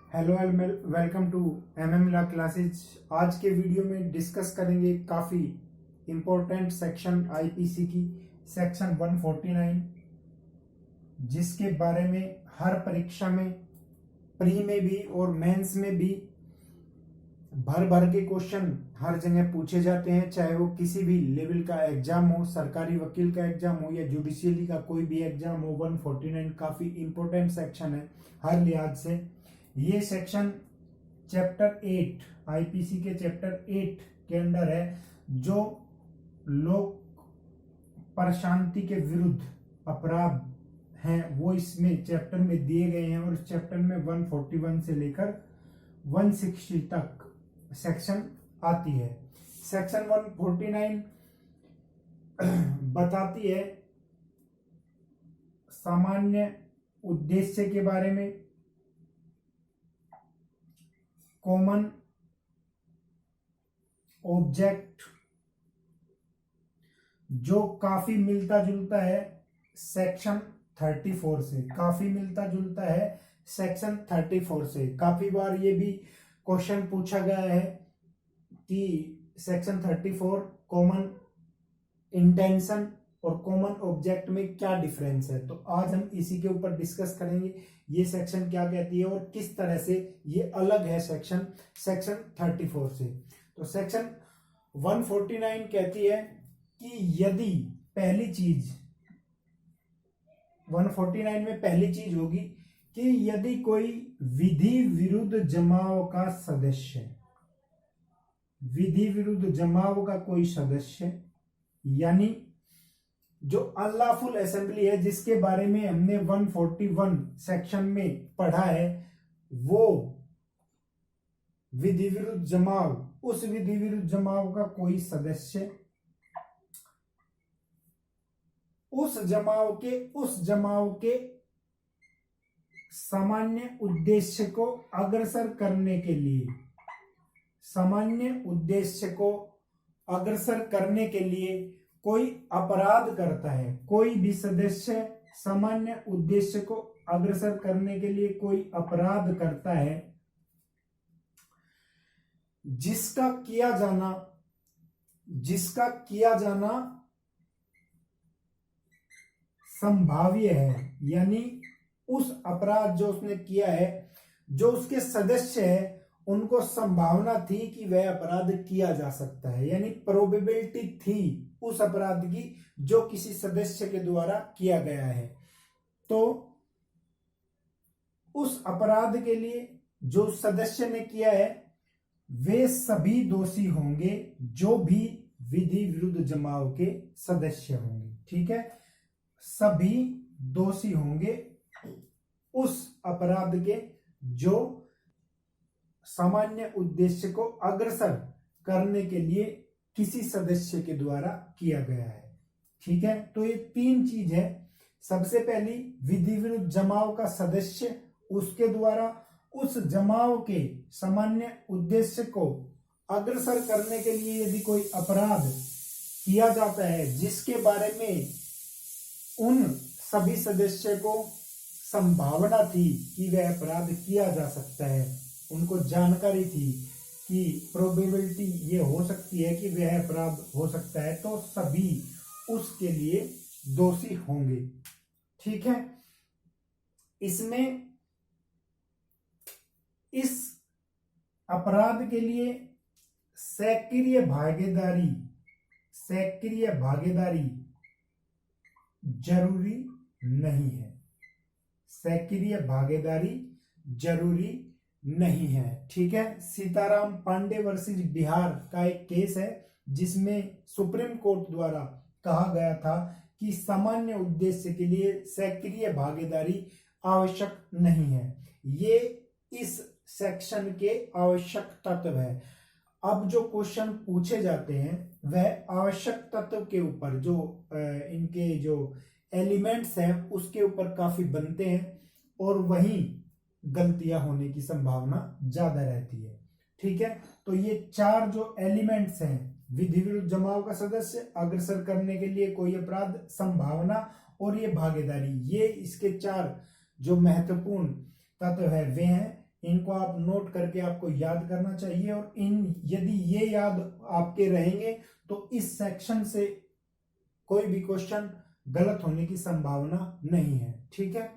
Hello and welcome to MM law classes. आज के video में डिस्कस करेंगे काफ़ी इम्पोर्टेंट सेक्शन आईपीसी की सेक्शन 149, जिसके बारे में हर परीक्षा में प्री में भी और मेंस में भी भर भर के क्वेश्चन हर जगह पूछे जाते हैं। चाहे वो किसी भी लेवल का एग्जाम हो, सरकारी वकील का एग्जाम हो या जुडिशियली का कोई भी एग्जाम हो, 149 काफ़ी इम्पोर्टेंट सेक्शन है हर लिहाज से। ये सेक्शन चैप्टर 8 आईपीसी के चैप्टर 8 के अंदर है, जो लोक प्रशांति के विरुद्ध अपराध हैं वो इसमें चैप्टर में दिए गए हैं। और इस चैप्टर में 141 से लेकर 160 तक सेक्शन आती है। सेक्शन 149 बताती है सामान्य उद्देश्य के बारे में, कॉमन ऑब्जेक्ट, जो काफी मिलता जुलता है सेक्शन 34 से, काफी मिलता जुलता है सेक्शन 34 से। काफी बार ये भी क्वेश्चन पूछा गया है कि सेक्शन 34 कॉमन इंटेंशन और कॉमन ऑब्जेक्ट में क्या डिफरेंस है। तो आज हम इसी के ऊपर डिस्कस करेंगे, ये सेक्शन क्या कहती है और किस तरह से ये अलग है सेक्शन 34 से। तो सेक्शन 149 कहती है कि यदि पहली चीज 149 में पहली चीज होगी कि यदि कोई विधि विरुद्ध जमाव का सदस्य, विधि विरुद्ध जमाव का कोई सदस्य, यानी जो अनलॉफुल असेंबली है जिसके बारे में हमने 141 सेक्शन में पढ़ा है, वो विधि विरुद्ध जमाव, उस विधि विरुद्ध जमाव का कोई सदस्य उस जमाव के सामान्य उद्देश्य को अग्रसर करने के लिए, सामान्य उद्देश्य को अग्रसर करने के लिए कोई अपराध करता है, कोई भी सदस्य सामान्य उद्देश्य को अग्रसर करने के लिए कोई अपराध करता है जिसका किया जाना संभाव्य है, यानी उस अपराध जो उसने किया है, जो उसके सदस्य है उनको संभावना थी कि वह अपराध किया जा सकता है, यानी प्रोबेबिलिटी थी उस अपराध की जो किसी सदस्य के द्वारा किया गया है। तो उस अपराध के लिए जो सदस्य ने किया है वे सभी दोषी होंगे जो भी विधि विरुद्ध जमाव के सदस्य होंगे। ठीक है, सभी दोषी होंगे उस अपराध के जो सामान्य उद्देश्य को अग्रसर करने के लिए किसी सदस्य के द्वारा किया गया है। ठीक है, तो ये तीन चीज है। सबसे पहली विधि विरुद्ध जमाव का सदस्य, उसके द्वारा उस जमाव के सामान्य उद्देश्य को अग्रसर करने के लिए यदि कोई अपराध किया जाता है जिसके बारे में उन सभी सदस्य को संभावना थी कि वह अपराध किया जा सकता है, उनको जानकारी थी कि प्रोबेबिलिटी ये हो सकती है कि वह अपराध हो सकता है, तो सभी उसके लिए दोषी होंगे। ठीक है, इसमें इस अपराध के लिए सक्रिय भागीदारी जरूरी नहीं है, सक्रिय भागीदारी जरूरी नहीं है। ठीक है, सीताराम पांडे वर्सेस बिहार का एक केस है जिसमें सुप्रीम कोर्ट द्वारा कहा गया था कि सामान्य उद्देश्य के लिए सक्रिय भागीदारी आवश्यक नहीं है। ये इस सेक्शन के आवश्यक तत्व है। अब जो क्वेश्चन पूछे जाते हैं वह आवश्यक तत्व के ऊपर, जो इनके जो एलिमेंट्स हैं उसके ऊपर काफी बनते हैं और वहीं गलतियां होने की संभावना ज्यादा रहती है। ठीक है, तो ये चार जो एलिमेंट्स हैं, विधि विरुद्ध जमाव का सदस्य, अग्रसर करने के लिए कोई अपराध, संभावना और ये भागीदारी, ये इसके चार जो महत्वपूर्ण तत्व है वे हैं। इनको आप नोट करके आपको याद करना चाहिए, और यदि ये याद आपके रहेंगे तो इस सेक्शन से कोई भी क्वेश्चन गलत होने की संभावना नहीं है। ठीक है।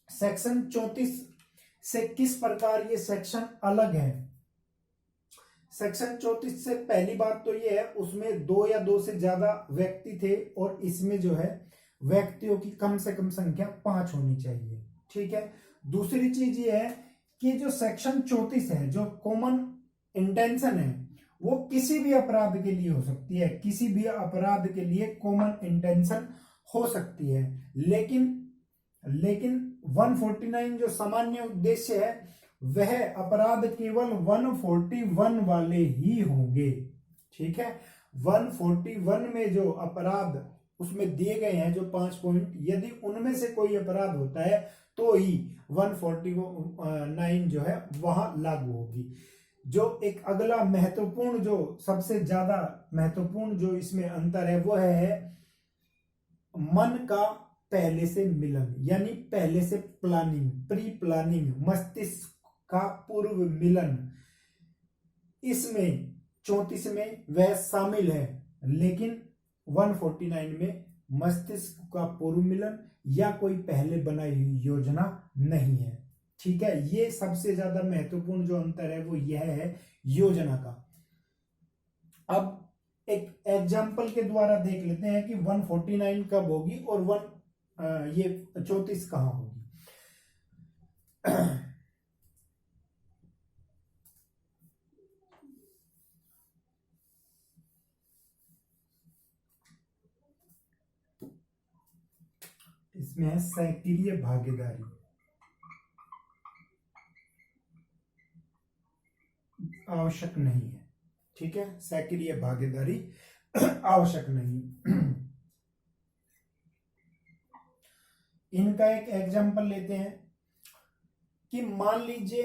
सेक्शन 34 से किस प्रकार ये सेक्शन अलग है? सेक्शन 34 से पहली बात तो ये है, उसमें 2 या 2 से ज्यादा व्यक्ति थे, और इसमें जो है व्यक्तियों की कम से कम संख्या 5 होनी चाहिए। ठीक है। दूसरी चीज ये है कि जो सेक्शन 34 है, जो कॉमन इंटेंशन है, वो किसी भी अपराध के लिए हो सकती है, किसी भी अपराध के लिए कॉमन इंटेंशन हो सकती है, लेकिन 149 जो सामान्य उद्देश्य है, वह अपराध केवल 141 वाले ही होंगे। ठीक है। 141 में जो अपराध उसमें दिए गए हैं, जो 5 पॉइंट, यदि उनमें से कोई अपराध होता है तो ही 149 जो है वहां लागू होगी। जो एक अगला महत्वपूर्ण, जो सबसे ज्यादा महत्वपूर्ण जो इसमें अंतर है, वो है मन का पहले से मिलन, यानी पहले से प्लानिंग, प्री प्लानिंग, मस्तिष्क का पूर्व मिलन। इसमें 34 में वह शामिल है, लेकिन 149 में मस्तिष्क का पूर्व मिलन या कोई पहले बनाई हुई योजना नहीं है। ठीक है। ये सबसे ज्यादा महत्वपूर्ण जो अंतर है वो यह है योजना का। अब एक एग्जाम्पल के द्वारा देख लेते हैं कि 149 कब होगी और ये 34 कहां होगी। इसमें है सक्रिय भागीदारी। आवश्यक नहीं है। ठीक है। सक्रिय भागीदारी आवश्यक नहीं। इनका एक एग्जांपल लेते हैं कि मान लीजिए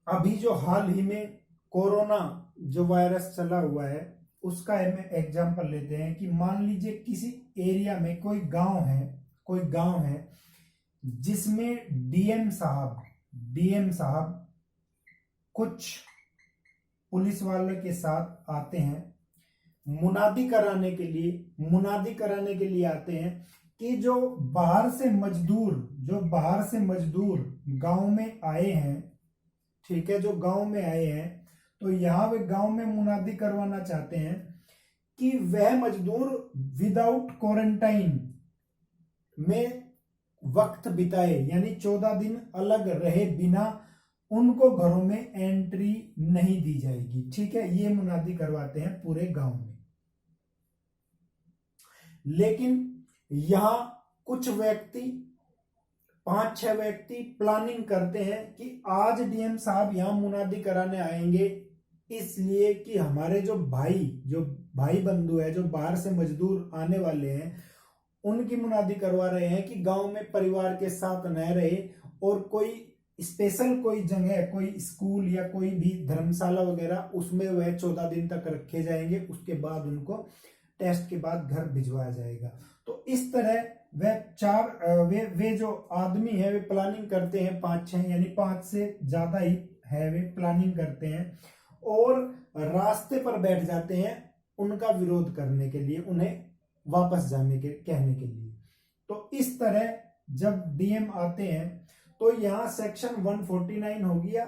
अभी जो हाल ही में कोरोना जो वायरस चला हुआ है, उसका हम एग्जांपल लेते हैं कि मान लीजिए किसी एरिया में कोई गांव है जिसमें डीएम साहब कुछ पुलिस वालों के साथ आते हैं, मुनादी कराने के लिए आते हैं कि जो बाहर से मजदूर गांव में आए हैं। ठीक है। जो गांव में आए हैं, तो यहां वे गांव में मुनादी करवाना चाहते हैं कि वह मजदूर विदाउट क्वारंटाइन में वक्त बिताए, यानी 14 दिन अलग रहे बिना उनको घरों में एंट्री नहीं दी जाएगी। ठीक है। ये मुनादी करवाते हैं पूरे गांव में। लेकिन यहां कुछ व्यक्ति, 5-6 व्यक्ति प्लानिंग करते हैं कि आज डीएम साहब यहां मुनादी कराने आएंगे, इसलिए कि हमारे जो भाई बंधु है, जो बाहर से मजदूर आने वाले हैं, उनकी मुनादी करवा रहे हैं कि गांव में परिवार के साथ न रहे, और कोई स्पेशल कोई जगह, कोई स्कूल या कोई भी धर्मशाला वगैरह, उसमें वह 14 दिन तक रखे जाएंगे। उसके बाद उनको टेस्ट के बाद घर भिजवाया जाएगा। तो इस तरह वे जो आदमी है, वे प्लानिंग करते हैं, 5-6 यानी 5 से ज्यादा ही है, वे प्लानिंग करते हैं और रास्ते पर बैठ जाते हैं उनका विरोध करने के लिए, उन्हें वापस जाने के कहने के लिए। तो इस तरह जब डीएम आते हैं तो यहां सेक्शन 149 होगी या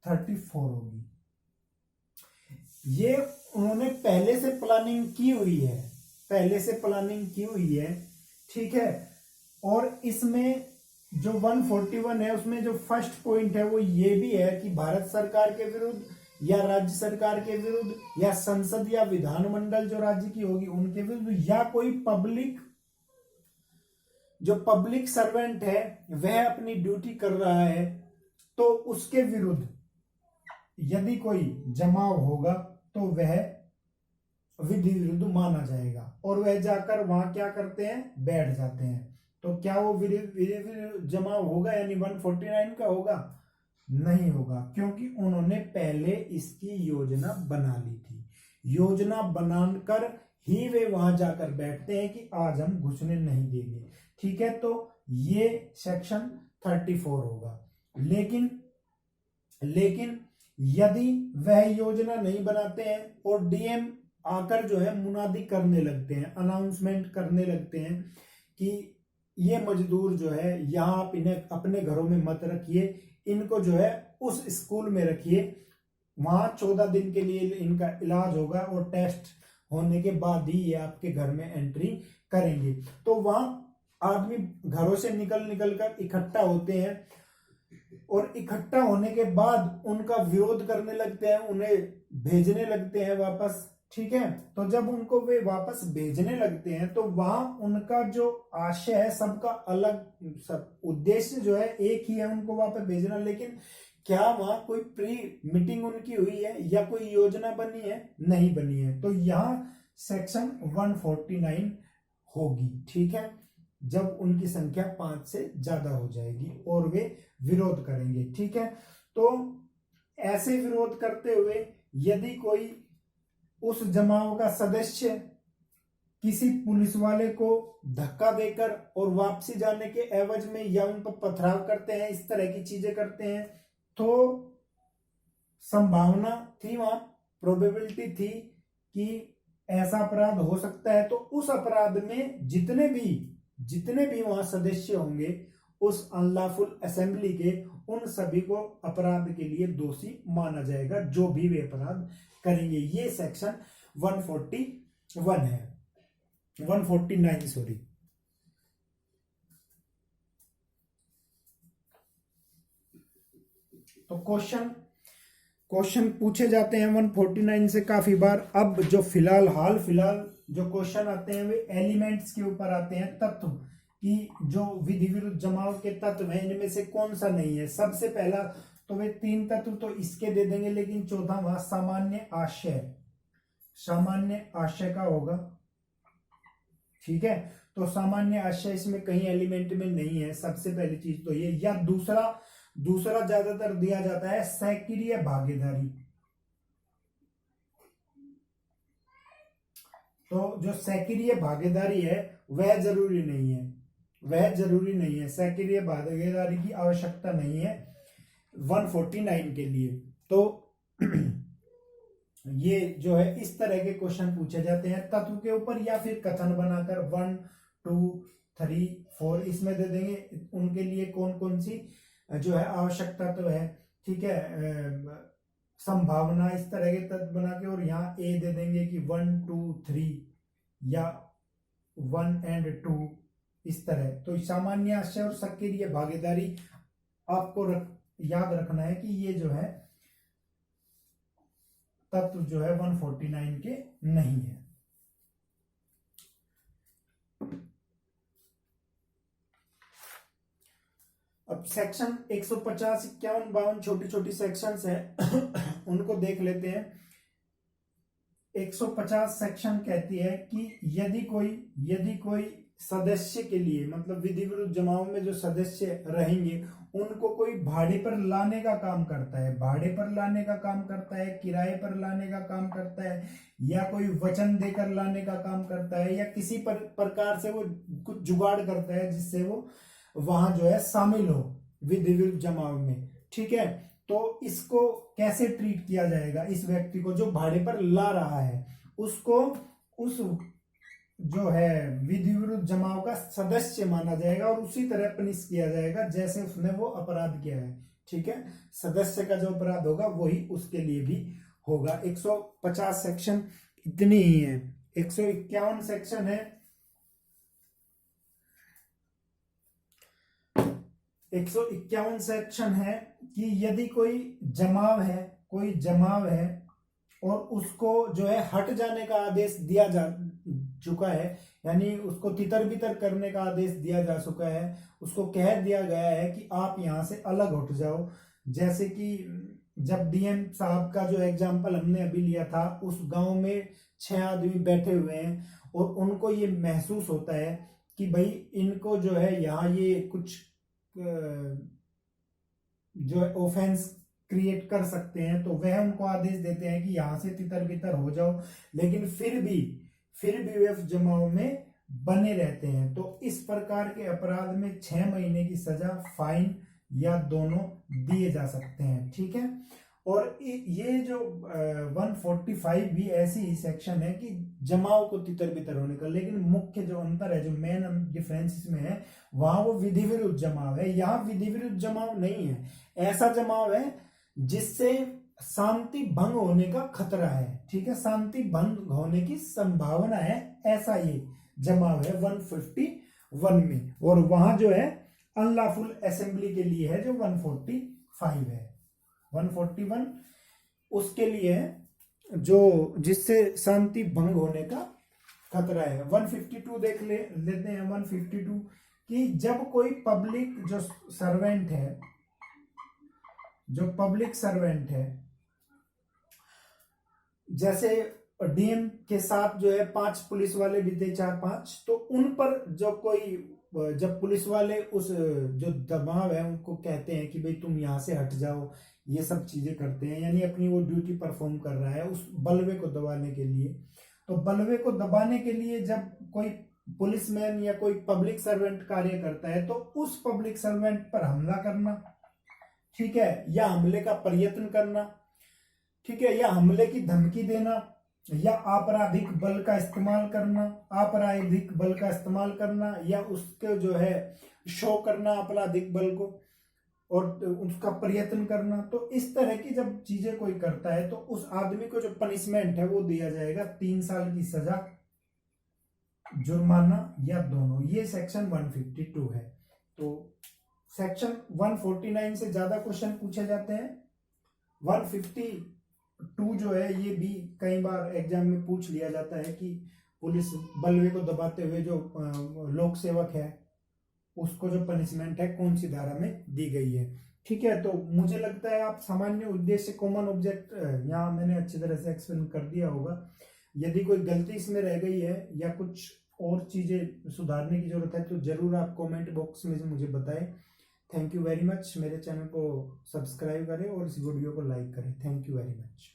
34 होगी। ये उन्होंने पहले से प्लानिंग की हुई है। ठीक है। और इसमें जो 141 है, उसमें जो फर्स्ट पॉइंट है वो ये भी है कि भारत सरकार के विरुद्ध या राज्य सरकार के विरुद्ध या संसद या विधानमंडल जो राज्य की होगी उनके विरुद्ध, या कोई पब्लिक सर्वेंट है वह अपनी ड्यूटी कर रहा है, तो उसके विरुद्ध यदि कोई जमाव होगा तो वह विधि विरुद्ध माना जाएगा, और वह जाकर वहां क्या करते हैं, बैठ जाते हैं। तो क्या वो विधि जमाव होगा, यानी 149 का होगा? नहीं होगा, क्योंकि उन्होंने पहले इसकी योजना बना ली थी। योजना बनाकर ही वे वहां जाकर बैठते हैं कि आज हम घुसने नहीं देंगे। ठीक है। तो ये सेक्शन 34 होगा। लेकिन लेकिन यदि वह योजना नहीं बनाते हैं और डीएम आकर जो है मुनादी करने लगते हैं, अनाउंसमेंट करने लगते हैं कि ये मजदूर जो है यहाँ आप इन्हें अपने घरों में मत रखिए, इनको जो है उस स्कूल में रखिए, वहां 14 दिन के लिए इनका इलाज होगा और टेस्ट होने के बाद ही ये आपके घर में एंट्री करेंगे। तो वहां आदमी घरों से निकल निकल कर इकट्ठा होते हैं और इकट्ठा होने के बाद उनका विरोध करने लगते हैं, उन्हें भेजने लगते हैं वापस। ठीक है, तो जब उनको वे वापस भेजने लगते हैं तो वहां उनका जो आशय है सबका अलग, सब उद्देश्य जो है एक ही है, उनको वापस भेजना। लेकिन क्या वहां कोई प्री मीटिंग उनकी हुई है या कोई योजना बनी है? नहीं बनी है। तो यहां सेक्शन 149 होगी। ठीक है, जब उनकी संख्या 5 से ज्यादा हो जाएगी और वे विरोध करेंगे। ठीक है, तो ऐसे विरोध करते हुए यदि कोई उस जमाव का सदस्य किसी पुलिस वाले को धक्का देकर और वापसी जाने के एवज में या उन पर पथराव करते हैं, इस तरह की चीजें करते हैं, तो संभावना थी, वहां प्रोबेबिलिटी थी कि ऐसा अपराध हो सकता है। तो उस अपराध में जितने भी वहां सदस्य होंगे उस अनलॉफुल असेंबली के, उन सभी को अपराध के लिए दोषी माना जाएगा, जो भी वे अपराध करेंगे। ये सेक्शन 141 है, 149 सॉरी। तो क्वेश्चन पूछे जाते हैं 149 से काफी बार। अब जो हाल फिलहाल जो क्वेश्चन आते हैं वे एलिमेंट्स के ऊपर आते हैं, तत्व कि जो विधि विरुद्ध जमाव के तत्व हैं इनमें से कौन सा नहीं है। सबसे पहला तो वे 3 तत्व तो इसके दे देंगे, लेकिन चौथा वहां सामान्य आशय का होगा। ठीक है, तो सामान्य आशय इसमें कहीं एलिमेंट में नहीं है। सबसे पहली चीज तो ये, या दूसरा ज्यादातर दिया जाता है सक्रिय भागीदारी। तो जो सक्रिय भागीदारी है वह जरूरी नहीं है, सक्रिय भागीदारी की आवश्यकता नहीं है 149 के लिए। तो ये जो है इस तरह के क्वेश्चन पूछे जाते हैं तत्व के ऊपर, या फिर कथन बनाकर 1 2 3 4 इसमें दे देंगे उनके लिए कौन कौन सी जो है आवश्यकता तो है। ठीक है, संभावना, इस तरह के तत्व बना के, और यहाँ ए दे देंगे कि 1 2 3 या 1 and 2 इस तरह। तो सामान्य आशय और सक्रिय भागीदारी आपको याद रखना है कि ये जो है तत्व जो है 149 के नहीं है। अब सेक्शन 150 51 52 छोटी छोटी सेक्शंस हैं उनको देख लेते हैं। 150 सेक्शन कहती है कि यदि कोई सदस्य के लिए, मतलब विधि विरुद्ध जमाव में जो सदस्य रहेंगे उनको कोई भाड़े पर लाने का काम करता है, किराए पर लाने का काम करता है, या कोई वचन देकर लाने का काम करता है, या किसी प्रकार से वो कुछ जुगाड़ करता है जिससे वो वहां जो है शामिल हो विधि विरुद्ध जमाव में। ठीक है, तो इसको कैसे ट्रीट किया जाएगा? इस व्यक्ति को जो भाड़े पर ला रहा है उसको उस जो है विधि विरुद्ध जमाव का सदस्य माना जाएगा और उसी तरह पनिश किया जाएगा जैसे उसने वो अपराध किया है। ठीक है, सदस्य का जो अपराध होगा वही उसके लिए भी होगा। 150 सेक्शन इतनी ही है। 151 सेक्शन है। 151 सेक्शन है कि यदि कोई जमाव है और उसको जो है हट जाने का आदेश दिया जा चुका है, यानी उसको तितर बितर करने का आदेश दिया जा चुका है, उसको कह दिया गया है कि आप यहां से अलग हट जाओ। जैसे कि जब डीएम साहब का जो एग्जाम्पल हमने अभी लिया था, उस गांव में 6 आदमी बैठे हुए हैं और उनको ये महसूस होता है कि भाई इनको जो है यहाँ ये कुछ जो है ऑफेंस क्रिएट कर सकते हैं, तो वह उनको आदेश देते हैं कि यहां से तितर बितर हो जाओ, लेकिन फिर भी वे जमाव में बने रहते हैं। तो इस प्रकार के अपराध में 6 महीने की सजा, फाइन या दोनों दिए जा सकते हैं। ठीक है, और ये जो 145 भी ऐसी ही सेक्शन है कि जमाव को तितर बितर होने का, लेकिन मुख्य जो अंतर है, जो मेन डिफरेंस इसमें है, वहां वो विधि विरुद्ध जमाव है, यहाँ विधि विरुद्ध जमाव नहीं है। ऐसा जमाव है जिससे शांति भंग होने का खतरा है। ठीक है, शांति भंग होने की संभावना है, ऐसा ये जमाव है 151 में। और वहां जो है अनलॉफुल असेंबली के लिए है जो 145 है। 141 उसके लिए है जो जिससे शांति भंग होने का खतरा है। 152 लेते हैं। 152 कि जब कोई पब्लिक जो सर्वेंट है, जैसे डीएम के साथ जो है 5 पुलिस वाले भी थे, 4-5, तो उन पर जब पुलिस वाले उस जो दबाव है उनको कहते हैं कि भाई तुम यहां से हट जाओ, ये सब चीजें करते हैं, यानी अपनी वो ड्यूटी परफॉर्म कर रहा है उस बलवे को दबाने के लिए। तो बलवे को दबाने के लिए जब कोई पुलिसमैन या कोई पब्लिक सर्वेंट कार्य करता है तो उस पब्लिक सर्वेंट पर हमला करना, ठीक है, या हमले का प्रयत्न करना, ठीक है, या हमले की धमकी देना, या आपराधिक बल का इस्तेमाल करना, या उसके जो है शो करना आपराधिक बल को और उसका प्रयत्न करना। तो इस तरह की जब चीजें कोई करता है तो उस आदमी को जो पनिशमेंट है वो दिया जाएगा 3 साल की सजा, जुर्माना या दोनों। ये सेक्शन 152 है। तो सेक्शन 149 से ज्यादा क्वेश्चन पूछे जाते हैं। 152 जो है ये भी कई बार एग्जाम में पूछ लिया जाता है कि पुलिस बलवे को दबाते हुए जो लोक सेवक है उसको जो पनिशमेंट है कौन सी धारा में दी गई है। ठीक है, तो मुझे लगता है आप सामान्य उद्देश्य कॉमन ऑब्जेक्ट यहाँ मैंने अच्छी तरह से एक्सप्लेन कर दिया होगा। यदि कोई गलती इसमें रह गई है या कुछ और चीजें सुधारने की जरूरत है तो जरूर आप कमेंट बॉक्स में मुझे बताएं। Thank you very much. मेरे चैनल को सब्सक्राइब करें और इस वीडियो को लाइक करें। Thank you very much.